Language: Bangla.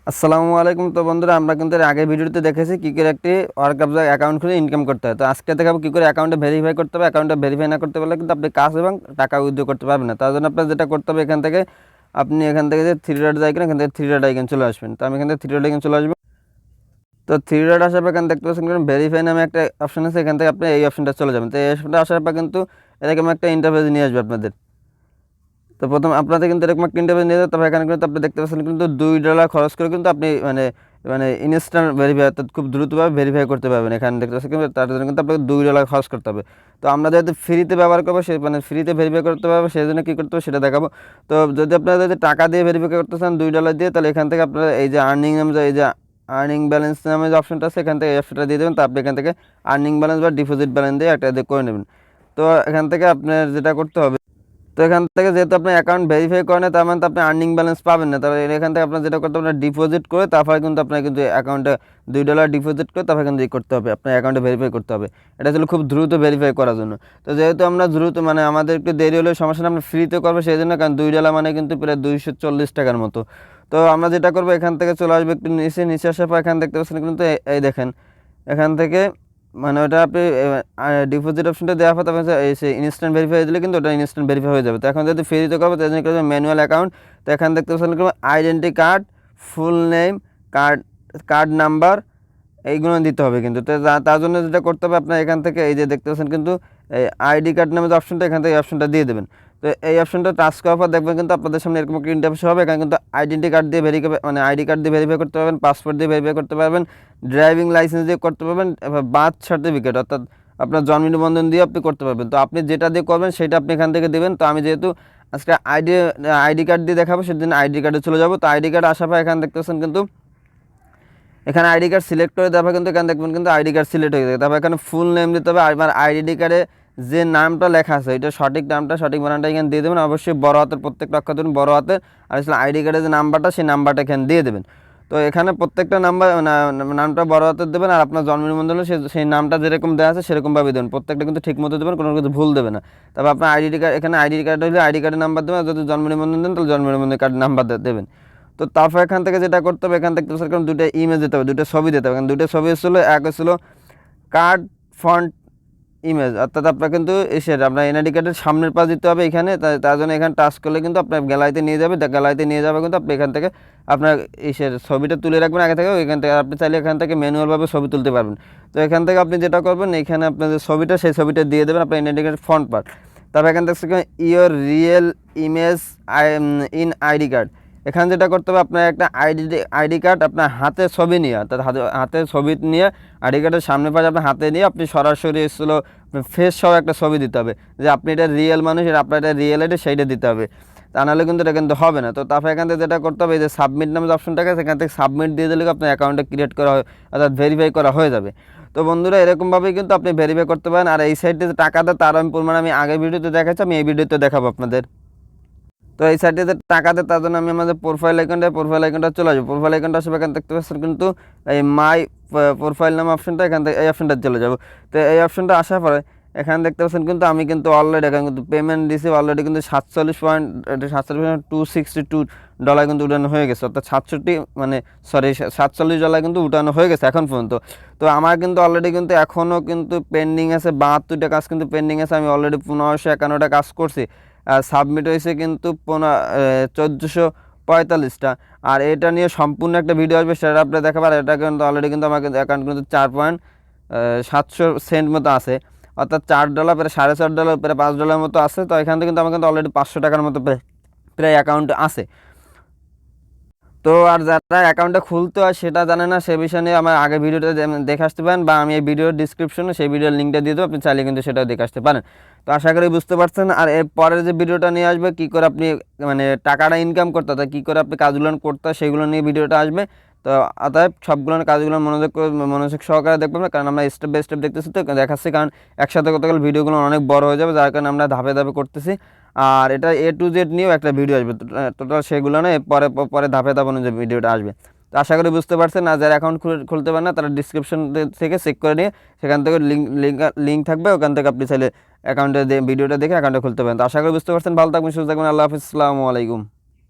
আসসালামু আলাইকুম। তো বন্ধুরা, আমরা কিন্তু এর আগের ভিডিওতে দেখেছি কী করে একটি ওয়ার্কআপস অ্যাকাউন্ট খুলে ইনকাম করতে হয়। তো আজকে দেখাবো কী করে অ্যাকাউন্টে ভেরিফাই করতে হবে। অ্যাকাউন্টে ভেরিফাই না করতে পারলে কিন্তু আপনি কাজ এবং টাকা উইথড্র করতে পারবেন না। তার জন্য আপনার যেটা করতে হবে, এখান থেকে যে থ্রি ডট আইকন, এখান থেকে থ্রি ডট আইকন চলে আসবেন। তো আমি এখান থেকে থ্রি ডট আইকন চলে আসবো। তো থ্রি ডট আসার পর এখানে দেখতে পাচ্ছেন ভেরিফাই নামে একটা অপশন আছে। এখান থেকে আপনি এই অপশনটা চলে যাবেন। তো এই অপশনটা আসার পর কিন্তু এরকম একটা ইন্টারফেস নিয়ে আসবে আপনাদের। তো প্রথম আপনাদের কিন্তু এরকম একটা ইন্টারভিউ নিয়ে যাবে। তবে এখানে কিন্তু আপনি দেখতে পাচ্ছেন কিন্তু $2 খরচ করে কিন্তু আপনি মানে মানে ইনস্ট্যান্ট ভেরিফাই, অর্থাৎ খুব দ্রুতভাবে ভেরিফাই করতে পারবেন। এখানে দেখতে পাচ্ছেন কিন্তু তার জন্য কিন্তু আপনাকে $2 খরচ করতে হবে। তো আমরা যেহেতু ফ্রিতে ব্যবহার করবো, সে মানে ফ্রিতে ভেরিফাই করতে পারবো, সেই জন্য কী করতে হবে সেটা দেখাবো। তো যদি টাকা দিয়ে ভেরিফাই করতে চান $2 দিয়ে, তাহলে এখান থেকে আপনারা এই যে আর্নিং নামে এই যে আর্নিং ব্যালেন্স নামে যে অপশনটা আছে, এখান থেকে এই অপশনটা দিয়ে দেবেন। তো আপনি এখান থেকে আর্নিং ব্যালেন্স বা ডিপোজিট ব্যালেন্স দিয়ে একটা দিয়ে করে নেবেন। তো এখান থেকে আপনার যেটা করতে হবে, তো এখান থেকে যেহেতু আপনার অ্যাকাউন্ট ভেরিফাই করে না, তার মানে তো আপনি আর্নিং ব্যালেন্স পাবেন না। তাহলে এখান থেকে আপনার যেটা করতে হবে, ডিপোজিট করে তারপরে কিন্তু আপনার কিন্তু অ্যাকাউন্টে $2 ডিপোজিট করে তারপরে কিন্তু করতে হবে, আপনার অ্যাকাউন্টে ভেরিফাই করতে হবে। এটা ছিল খুব দ্রুত ভেরিফাই করার জন্য। তো যেহেতু আমরা দ্রুত মানে আমাদের একটু দেরি হলে সমস্যা না, আমরা ফ্রিতে করবো সেই জন্য, কারণ $2 মানে কিন্তু প্রায় 240 টাকার মতো। তো আমরা যেটা করবো, এখান থেকে চলে আসবো একটু নিচে আসার পর এখানে দেখতে পাচ্ছেন কিন্তু এই দেখেন এখান থেকে মানে ওটা আপনি ডিপোজিট অপশনটা দেওয়ার পর তারপর সেই ইনস্ট্যান্ট ভেরিফাই দিলে কিন্তু ওটা ইনস্ট্যান্ট ভেরিফাই হয়ে যাবে। তো এখন যদি ফ্রিতে করবো, তাই জন্য করবো ম্যানুয়াল অ্যাকাউন্ট। তো এখানে দেখতে পাচ্ছেন identity card, full name, card card number, এইগুলো দিতে হবে কিন্তু। তো তার জন্য যেটা করতে হবে, আপনার এখান থেকে এই যে দেখতে পাচ্ছেন কিন্তু এই আইডি কার্ড নামে যে অপশনটা, এখান থেকে এই অপশনটা দিয়ে দেবেন। তো এই অপশনটা টাচ করার পর দেখবেন কিন্তু আপনাদের সামনে এরকম একটা ইন্টারফেস হবে। এখানে কিন্তু আইডেন্টি কার্ড দিয়ে আইডি কার্ড দিয়ে ভেরিফাই করতে পারবেন, পাসপোর্ট দিয়ে ভেরিফাই করতে পারবেন, ড্রাইভিং লাইসেন্স দিয়ে করতে পারবেন, বার্থ সার্টিফিকেট অর্থাৎ আপনার জন্ম নিবন্ধন দিয়ে আপনি করতে পারবেন। তো আপনি যেটা দিয়ে করবেন সেটা আপনি এখান থেকে দেবেন। তো আমি যেহেতু আজকে আইডি কার্ড দিয়ে দেখাবো, সেদিন আইডি কার্ডে চলে যাবো। তো আইডি কার্ড আসার পর এখানে দেখতে পাচ্ছেন কিন্তু এখানে আইডি কার্ড সিলেক্ট করে তারপর কিন্তু এখানে দেখবেন কিন্তু আইডি কার্ড সিলেক্ট হয়ে যাবে। তারপর এখানে ফুল নেম দিতে হবে। আর আইডি কার্ডে যে নামটা লেখা আছে, এটা সঠিক নামটা, সঠিক বানানটা এখানে দিয়ে দেবেন। অবশ্যই বড় হাতের, প্রত্যেকটা অক্ষর দেবেন বড় হাতের। আর আসলে আইডি কার্ডের যে নাম্বারটা, সেই নাম্বারটা এখানে দিয়ে দেবেন। তো এখানে প্রত্যেকটা নামটা বড় হাতের দেবেন। আর আপনার জন্ম নিবন্ধন সেই নামটা যেরকম দেওয়া আছে সেরকমভাবে দেবেন। প্রত্যেকটা কিন্তু ঠিক মতো দেবেন, কোনো কিছু ভুল দেবে না। তারপর আপনার আইডি কার্ড, এখানে আইডি কার্ড হলে আইডি কার্ডের নাম্বার দেবেন। আর যদি জন্ম নিবন্ধন দেন, তাহলে জন্ম নিবন্ধন কার্ডের নাম্বার দেবেন। তো তারপর এখান থেকে যেটা করতে হবে, এখান থেকে সেরকম দুটো ইমেজ দিতে হবে, দুটো ছবি দিতে হবে। দুটো ছবি এসেছিলো, এক হচ্ছিলো কার্ড ফন্ট ইমেজ, অর্থাৎ আপনার কিন্তু আপনার এনআইডি কার্ডের সামনের পাশ দিতে হবে এখানে। তার জন্য এখানে টাচ করলে কিন্তু আপনার গ্যালারিতে নিয়ে যাবে। গ্যালারিতে নিয়ে যাবে কিন্তু আপনি এখান থেকে আপনার ছবিটা তুলে রাখবেন আগে থেকে। এখান থেকে আপনি চাইলে এখান থেকে ম্যানুয়ালভাবে ছবি তুলতে পারবেন। তো এখান থেকে আপনি যেটা করবেন, এখানে আপনার যে ছবিটা, সেই ছবিটা দিয়ে দেবেন আপনার এনআইডি কার্ডের ফ্রন্ট পার্ট। তারপর এখান থেকে your real image in ID card, এখানে যেটা করতে হবে, আপনার একটা আইডি কার্ড আপনার হাতে ছবি নিয়ে, অর্থাৎ হাতে ছবি নিয়ে আইডি কার্ডের সামনে পাশে আপনার হাতে নিয়ে আপনি সরাসরি এসেছিলো ফেস সহ একটা ছবি দিতে হবে, যে আপনি এটা রিয়েল মানুষ, আপনার এটা রিয়েল আইডি, সেইটা দিতে হবে। তা নাহলে কিন্তু এটা কিন্তু হবে না। তো তারপর এখান থেকে যেটা করতে হবে, এই যে সাবমিট নামে যে অপশনটাকে, সেখান থেকে সাবমিট দিয়ে দিলে আপনার অ্যাকাউন্টটা ক্রিয়েট করা হয়, অর্থাৎ ভেরিফাই করা হয়ে যাবে। তো বন্ধুরা, এরকমভাবেই কিন্তু আপনি ভেরিফাই করতে পারেন। আর এই সাইডে যে টাকা দেয়, তার পরিমাণ আমি আগের ভিডিওতে দেখাচ্ছি, আমি এই ভিডিওতে দেখাবো আপনাদের। তো এই সাইডে যে টাকা দেয়, তার জন্য আমি আমাদের প্রোফাইল আইকনটা চলে আসবো। প্রোফাইল আইকনটা আসবে, এখানে দেখতে পাচ্ছেন কিন্তু এই মাই প্রোফাইল নাম অপশনটা, এখান থেকে এই অপশনটা চলে যাবো। তো এই অপশনটা আসার পরে এখানে দেখতে পাচ্ছেন কিন্তু আমি কিন্তু অলরেডি এখানে কিন্তু পেমেন্ট দিয়েছি অলরেডি, কিন্তু 47.262 ডলার কিন্তু উঠানো হয়ে গেছে, অর্থাৎ 47 কিন্তু উঠানো হয়ে গেছে এখন পর্যন্ত। তো আমার কিন্তু অলরেডি কিন্তু এখনও কিন্তু পেন্ডিং আছে 72টা কাজ কিন্তু পেন্ডিং আছে। আমি অলরেডি 1551টা কাজ করছি, সাবমিট হয়েছে কিন্তু 1445টা। আর এটা নিয়ে সম্পূর্ণ একটা ভিডিও আসবে, সেটা আপনি দেখাবার। এটা কিন্তু অলরেডি কিন্তু আমার অ্যাকাউন্ট কিন্তু 4.7 মতো আছে, অর্থাৎ $4 প্রায় $4.5 প্রায় $5 মতো আছে। তো এখান থেকে কিন্তু আমার কিন্তু অলরেডি 500 টাকার মতো প্রায় অ্যাকাউন্ট আছে। তো আর যারা অ্যাকাউন্টটা খুলতে হয় সেটা জানে না, সে বিষয় নিয়ে আমার আগের ভিডিওটা দেখে আসতে পারেন, বা আমি এই ভিডিওর ডিসক্রিপশনে সেই ভিডিওর লিঙ্কটা দিয়ে দেবো, আপনি চাইলে কিন্তু সেটাও দেখে আসতে পারেন। তো আশা করি বুঝতে পারছেন। আর এর পরের যে ভিডিওটা নিয়ে আসবে, কী করে আপনি মানে টাকাটা ইনকাম করতে হয়, কী করে আপনি কাজগুলো করতে হয়, সেগুলো নিয়ে ভিডিওটা আসবে। তো অতএব সবগুলো কাজগুলো মনোযোগ সহকারে দেখবেন না, কারণ আমরা স্টেপ বাই স্টেপ দেখতেছি, তো দেখাচ্ছি। কারণ একসাথে করতে গেলে ভিডিওগুলো অনেক বড় হয়ে যাবে, যার কারণে আমরা ধাপে ধাপে করতেছি। আর এটা A to Z নিয়েও একটা ভিডিও আসবে, টোটাল সেগুলো নয়, পরে ধাপে ধাপে অনুযায়ী ভিডিওটা আসবে। তো আশা করি বুঝতে পারছেন। আর যারা অ্যাকাউন্ট খুলতে পারেন না, তারা ডিসক্রিপশন থেকে চেক করে নিয়ে সেখান থেকে লিঙ্ক থাকবে, ওখান থেকে আপনি চাইলে ভিডিওটা দেখে অ্যাকাউন্টে খুলতে পারেন। তো আশা করি বুঝতে পারছেন। ভালো থাকবেন, সুস্থ থাকবেন। আল্লাহ হাফিজ, আসসালামু আলাইকুম।